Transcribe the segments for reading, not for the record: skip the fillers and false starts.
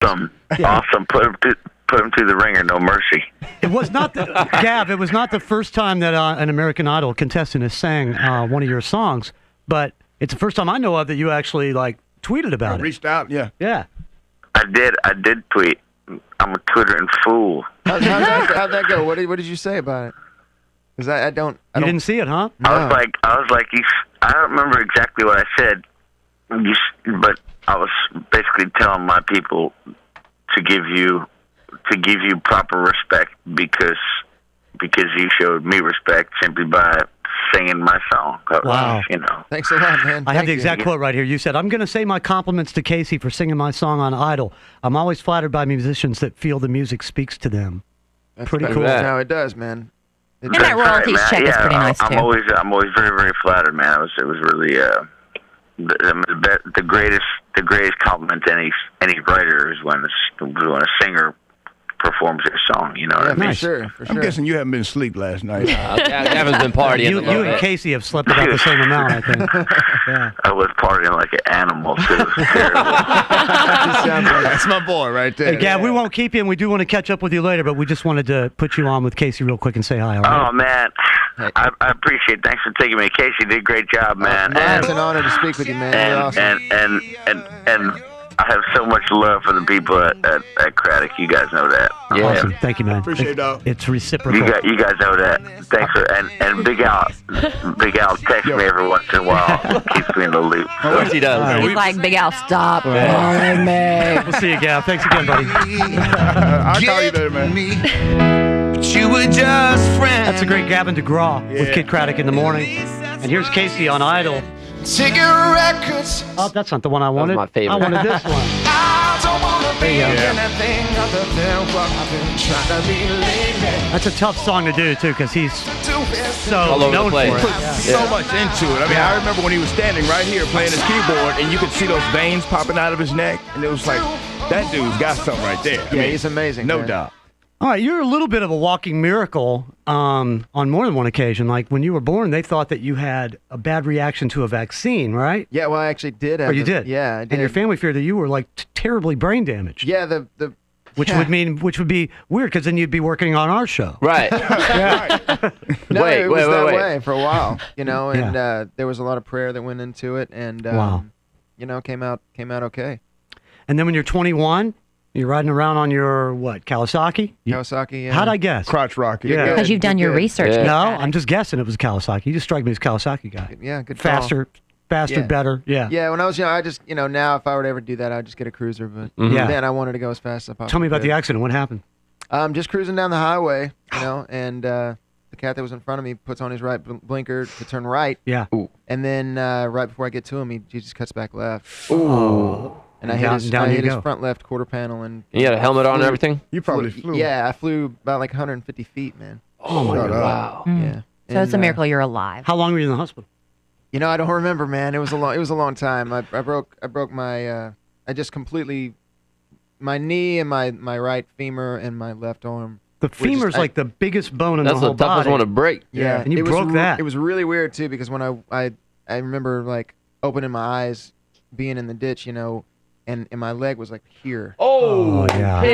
Awesome. Awesome. Put him through the ringer, no mercy. It was not Gav. It was not the first time that an American Idol contestant has sang one of your songs, but it's the first time I know of that you actually tweeted about it. Reached out, yeah. Yeah. I did tweet. I'm a twittering fool. How'd that go? What did you say about it? Because I don't. You didn't see it, huh? No. I was like, I don't remember exactly what I said, but I was basically telling my people to give you proper respect because you showed me respect simply by singing my song. Wow. Thanks a lot, man. I have the exact quote right here. You said, "I'm going to say my compliments to Casey for singing my song on Idol. I'm always flattered by musicians that feel the music speaks to them." That's pretty cool. No, it does, man. And that royalties check is pretty nice, too. I'm always very, very flattered, man. It was really the greatest compliment to any writer is when a singer performs their song. You know what I mean? For sure. I'm guessing you haven't been asleep last night. Gavin's been partying. You and Casey have slept about the same amount, I think. Yeah. I was partying like an animal, too. It was terrible. That's my boy right there. Hey, Gav, we won't keep you, and we do want to catch up with you later, but we just wanted to put you on with Casey real quick and say hi, all right? Oh, man. I appreciate it. Thanks for taking me. Casey did a great job, man. It's an honor to speak with you, man. You're awesome. And I have so much love for the people at Kraddick. You guys know that. Yeah. Awesome. Thank you, man. Appreciate it, dog. It's reciprocal. You guys know that. Thanks for and Big Al texts me every once in a while. Keeps me in the loop. Of course he does. He's like, Big Al, stop boring me. We'll see you, Gav. Thanks again, buddy. I'll call you later, man. But you were just friends. That's a great Gavin DeGraw with Kidd Kraddick in the morning. And here's Casey on Idol. Taking records. Oh, that's not the one I wanted. That was my favorite. I wanted this one. I don't want to be There you go. anything other than what I've been trying to be lately. That's a tough song to do, too, because he's so All over the known for place. it. Put so much into it. I mean, I remember when he was standing right here playing his keyboard, and you could see those veins popping out of his neck, and it was like, that dude's got something right there. I mean, he's amazing. No man. doubt. All right, you're a little bit of a walking miracle on more than one occasion. Like when you were born, they thought that you had a bad reaction to a vaccine, right? Yeah, well, I actually did. Or you did? Yeah, I did. And your family feared that you were like terribly brain damaged. Yeah, which would be weird because then you'd be working on our show. Right. No, Wait, it was wait, that wait. way for a while, and there was a lot of prayer that went into it, and came out okay. And then when you're 21, you're riding around on your Kawasaki? Kawasaki. Yeah. How'd I guess? Crotch rocket. Yeah. Because you've done your research. Yeah. Kidd No, Kraddick. I'm just guessing it was a Kawasaki. You just strike me as a Kawasaki guy. Yeah, good call. Faster, Yeah. better. Yeah. Yeah, when I was young, I just now if I were to ever do that, I'd just get a cruiser. But Yeah. then I wanted to go as fast as I possibly Tell me about the could. accident. What happened? Just cruising down the highway, and the cat that was in front of me puts on his right blinker to turn right, Yeah. and then right before I get to him, he just cuts back left. Ooh. And I And hit down his you go. front left quarter panel, and You had a helmet on and everything? You probably flew. Yeah, I flew about like 150 feet, man. Oh, my God. Wow. Yeah. So it's a And, miracle you're alive. How long were you in the hospital? I don't remember, man. It was a long time. I broke my I just completely my knee and my right femur and my left arm. The femur's like the biggest bone in That's the whole the toughest body. one to break. Yeah, And you it was broke that. It was really weird too because when I remember like opening my eyes, being in the ditch, and my leg was like here. Oh, yeah. hey.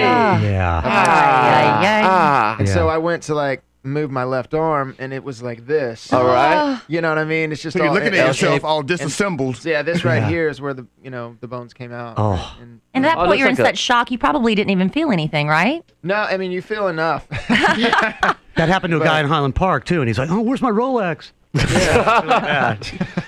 Yeah. And Yeah. so I went to like move my left arm, and it was like this. All right. You know what I mean? It's just So you're all looking at L-shaped. yourself all disassembled. So yeah, this right Yeah. here is where the bones came out. Oh. And at that Oh, point, you're in that's like such shock, you probably didn't even feel anything, right? No, I mean you feel enough. That happened to a guy in Highland Park, too, and he's like, oh, where's my Rolex?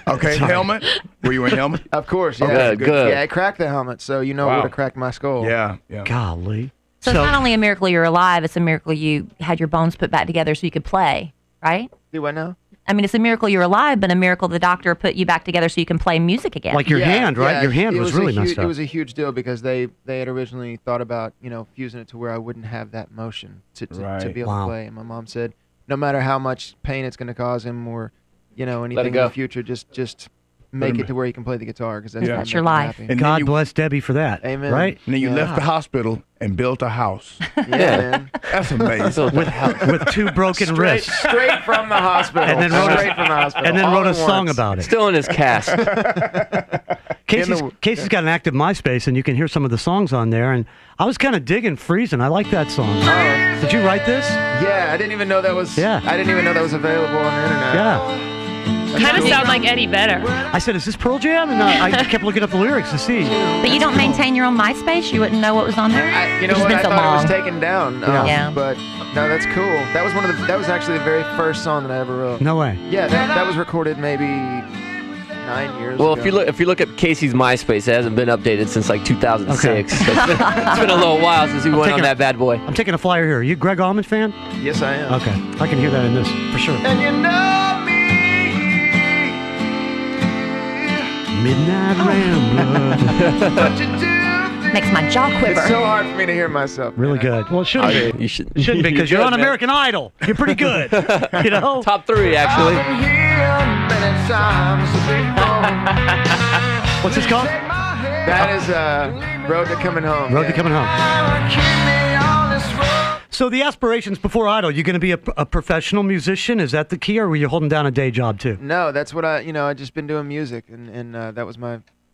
Okay, helmet? Were you in helmet? Of course, yeah. Okay, good. Yeah, I cracked the helmet, so it would have cracked my skull. Yeah. Golly. So it's not only a miracle you're alive, it's a miracle you had your bones put back together so you could play, right? Do what now? I mean, it's a miracle you're alive, but a miracle the doctor put you back together so you can play music again. Like your hand, right? Yeah, Your hand it was a really huge, messed up. It was a huge deal because they had originally thought about fusing it to where I wouldn't have that motion to Right. be able Wow. to play. And my mom said, no matter how much pain it's going to cause him or anything in go. the future, just make it to where he can play the guitar because that's, Yeah. what That's your makes me life. happy. And God then you, bless Debbie for that. Amen. Right? and then you Yeah. left the hospital and built a house. Yeah, man. That's amazing. With 2 broken wrists. Straight from the hospital. And then wrote straight from the hospital. And then all wrote a at song once. about it. Still in his cast. Casey's got an active MySpace, and you can hear some of the songs on there. And I was kind of digging "Freezing." I like that song. Oh. Did you write this? Yeah, I didn't even know that was. Yeah. I didn't even know that was available on the internet. Yeah. Kind of sound like Eddie better. I said, "Is this Pearl Jam?" And I kept looking up the lyrics to see. But you don't maintain your own MySpace? You wouldn't know what was on there? You know It's what? been I so thought it was long. taken down. Yeah. But no, that's cool. That was That was actually the very first song that I ever wrote. No way. Yeah, that was recorded maybe 9 years Well, ago. if you look at Casey's MySpace, it hasn't been updated since like 2006. Okay. So it's been a little while since we went on taking- that bad boy. I'm taking a flyer here. You a Greg Allman fan? Yes, I am. Okay. I can hear that in this for sure. And you know me. Midnight Rambler. What you do. Makes my jaw quiver. It's so hard for me to hear myself. Really good. Well, it shouldn't be. You should. It shouldn't be because you're on good, man. American Idol. You're pretty good. You know? Top 3 actually. I've been here many times before. What's this called? That is Road to Coming Home. Road to yeah. Coming Home. So the aspirations before Idol, you're going to be a professional musician? Is that the key, or were you holding down a day job too? No, that's what I just been doing music, and that was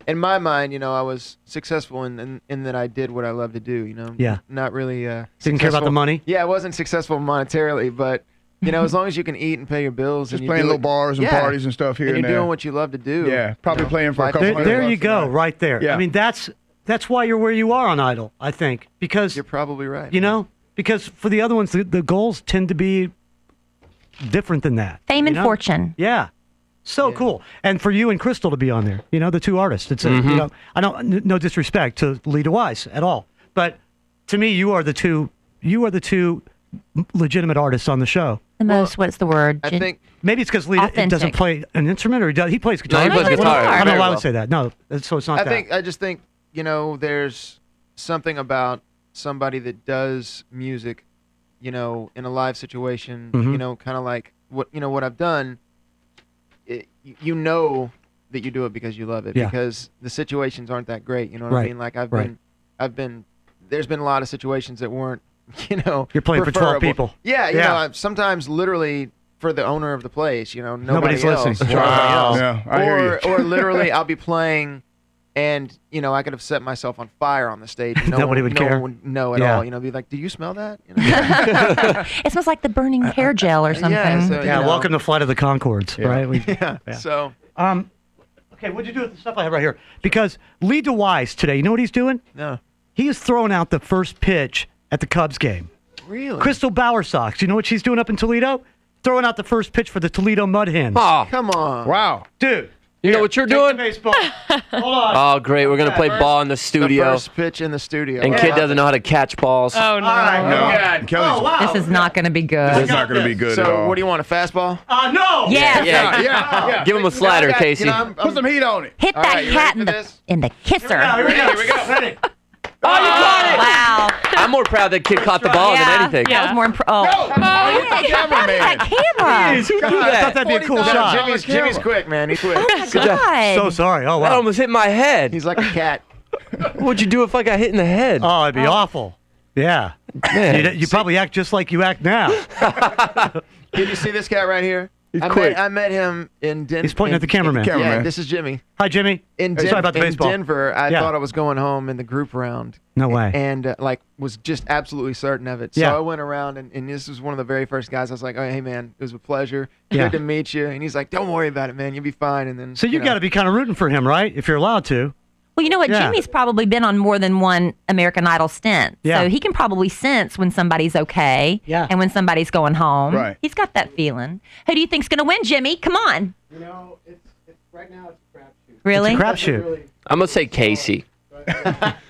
in my mind, I was successful in that I did what I love to do, Yeah. Not really, Didn't care about the money? Yeah, I wasn't successful monetarily, but, as long as you can eat and pay your bills. Just and you playing do little it- bars and yeah, parties and stuff here and and you're there. doing what you love to do. Yeah, probably playing for a life couple is hundred There bucks you a go, night. right there. Yeah. I mean, that's why you're where you are on Idol, I think, because You're probably right. because for the other ones, the goals tend to be different than that. Fame and you know? fortune. Yeah. So Yeah. cool. And for you and Crystal to be on there, the 2 artists. It's I don't, no disrespect to Lita Weiss at all, but to me, you are the two legitimate artists on the show. The most, what's the word? I think Maybe it's because Lita Authentic. doesn't play an instrument, or he plays guitar. he plays guitar I don't know very why I well. would say that. No, so it's not that. I just think there's something about somebody that does music, in a live situation, Mhm. kind of like what I've done. You know that you do it because you love it, Yeah. because the situations aren't that great. You know what Right, I mean? Like right. there's been a lot of situations that weren't, You're playing for 12 preferable. people. Yeah, Yeah. sometimes literally for the owner of the place, nobody Nobody's else. listening. Nobody Wow. else. Yeah, I hear you. Or literally I'll be playing and, I could have set myself on fire on the stage. And Nobody would care. No one would know at Yeah. all. Be like, do you smell that? It smells like the burning hair gel or something. Yeah, so, Yeah, welcome to Flight of the Conchords, Yeah. right? Yeah. Yeah. So, Okay, what'd you do with the stuff I have right here? Because Lita Weiss today, you know what he's doing? no. He is throwing out the first pitch at the Cubs game. Really? Crystal Bowersox, you know what she's doing up in Toledo? Throwing out the first pitch for the Toledo Mud Hens. Oh, Come on. Wow. Dude, you know what you're take the doing? baseball. Hold on. Oh, great. We're going to play ball in the The studio. first pitch in the studio. And Kid doesn't know how to catch balls. Oh, no. All right. No. Kelly's, Oh, wow. This is not going to be good. It's not going to be good at So, all. what do you want, a fastball? No. Yes. Yeah. Yeah. Give him a slider, I got- Casey. Put some heat on it. Hit All that right, you cat ready in for the this? in the kisser. Here we go. Here we go. Ready. Oh, you caught it! Wow. I'm more proud that Kid caught the ball Yeah, than anything. Yeah. That was more oh. Hit the cameraman. That camera. Jeez, who do I thought that? that'd be a cool $40,000 shot. Jimmy's quick, man. He's quick. Oh my God. So sorry. Oh, That wow. almost hit my head. He's like a cat. What'd you do if I got hit in the head? Oh, it'd be awful. Yeah. Man. You probably act just like you act now. Did you see this cat right here? quick. I met him in Denver. He's pointing at the cameraman. Camera. Yeah, Cameraman. this is Jimmy. Hi, Jimmy. In Sorry about the in baseball. Denver, I Yeah. thought I was going home in the group round. No way. And was just absolutely certain of it. So Yeah. I went around, and this was one of the very first guys. I was like, "Oh, hey man, it was a pleasure. Yeah. Good to meet you." And he's like, "Don't worry about it, man. You'll be fine." And then So you got to be kind of rooting for him, right? If you're allowed to. Well, you know what? Yeah. Jimmy's probably been on more than one American Idol stint. Yeah. So he can probably sense when somebody's okay Yeah. and when somebody's going home. Right. He's got that feeling. Who do you think's going to win, Jimmy? Come on. It's right now it's a crapshoot. Really? It's a crapshoot. I'm going to say Casey.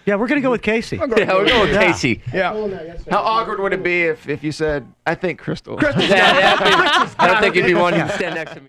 Yeah, we're gonna go with Casey. Yeah, we're going with Yeah. Casey. Yeah. How awkward would it be if you said, "I think Crystal"? Yeah, I don't think you'd be wanting to stand next to me.